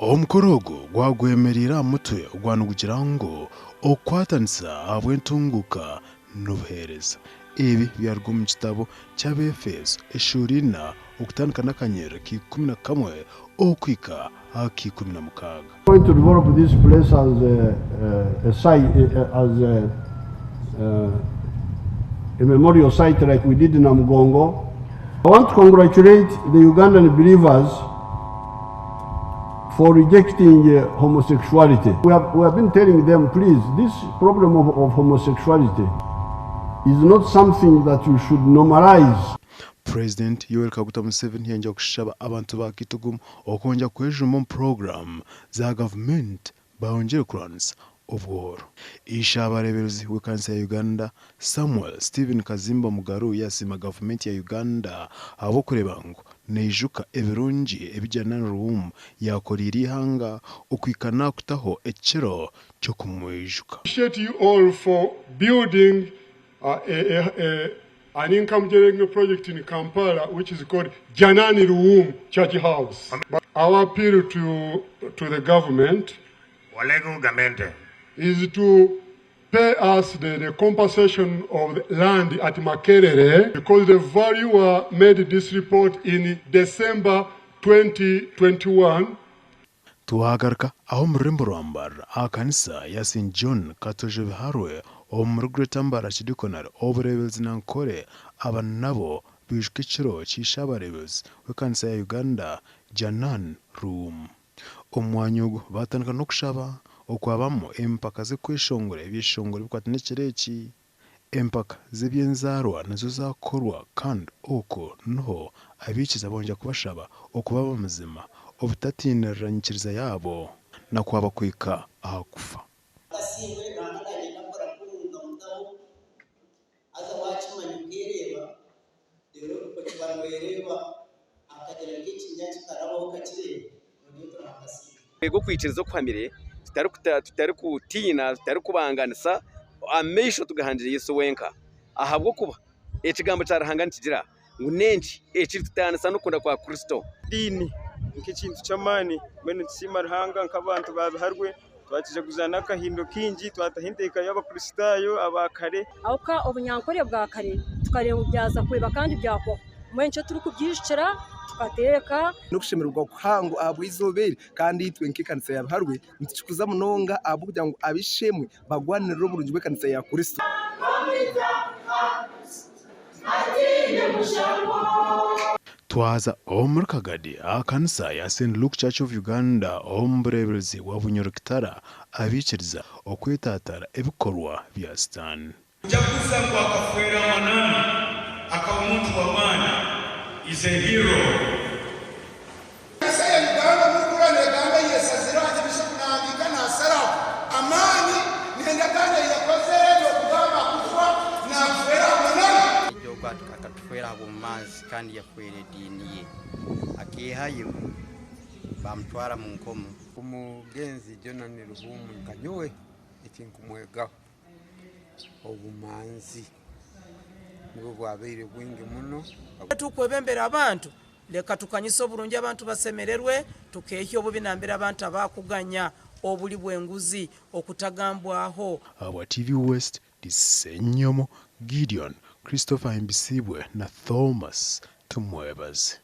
omukorogo gwagwemerera mutwe ogwana kugira ngo okwatanisa abwentunguka n'obuheereza. Ebi byarugwa mu kitabo ky'Abefeso eshurina okutandika n'akanyero k'11 okwika ak'16. Going to develop this place as a memorial site like we did in Namugongo. I want to congratulate the Ugandan believers for rejecting homosexuality. We have been telling them, please, this problem of homosexuality is not something that you should normalize. President Museveni yanja kushaba abantu ba Kitgum okonja kwejuma mu program za government baongere kuranisa obworo. Abareberezi w'ekanisa ya Uganda Samuel Stephen Kazimba Mugaru yasiima government ya Uganda abo kureba ngo nejuka ebirungi ebijyana Luwum yakorira ihanga okwikana kutaho ekiro cyo kumwejuka. Appreciate you all for building an income generating project in Kampala, which is called Janani Luwum Church House. Our appeal to the government is to pay us the compensation of the land at Makerere, because the valuer made this report in December 2021. Tuhagarka aho murembo rwambara akanisa ya St John katoje biharwe omurugretambara chidikonare oburebezi nankore abanabo bishwe kiro cy'ishabarebezi w'ekanisa ya Uganda Janani Luwum. Omwanyogo batandika no kushaba okwabamo empaka zekweshongore byeshongore bikwatanekireki empaka zebyenzarwa nazo zakorwa kandi oko noho abikiza bonja kubashaba okuba bamuzima obutatiniranyikiriza yabo nakwaba kwika akufa. Ego kwikirizo kwamire tutari kutina tutari kubanganisa amesho tugahandira Yesu wenka ahabwo kuba ekigambo cyarahangana kigira ngo nenji ekiri tutanisa no kunda kwa Kristo dini nk'ikintu cy'amani bene tsima ruhanga nk'abantu babiharwe twakije kuzana akahindo kingi twatahindeka y'abakristayo abakare auka obunyankore bwa kare tukarengubyaza kweba kandi byako mwencho turi kubyishira tukateka no kushemerwa kuhango abwizobere kandi yitwe nk'ikanisa yabiharwe ntikuza munonga abo kugira ngo abishemwe bagwanira burungi bw'ekanisa ya Kristo. Twaza omurkagadi akanisa ya St Luke Church of Uganda omburebezi wabunyorokitara abikiriza okwetatara ebikorwa bya Satan. Jakuza kwa kafwera manani akaba umuntu wa maana is a hero. Tukatufera bumazi kandi yakwere dini ye akihayo bamtwara mu nkomo umugenzi Janani Luwum kanyowe ikinkumwega obumanzi nibo bwabeire bwingi muno tukwebembera abantu leka tukanyisa obulungi abantu basemererwe tukehyo obubinambira abantu abakuganya obuli bwenguzi okutagambwaho. Aba TV West disenyomo Gideon Christopher Mbisibwe na Thomas Tumwebazi.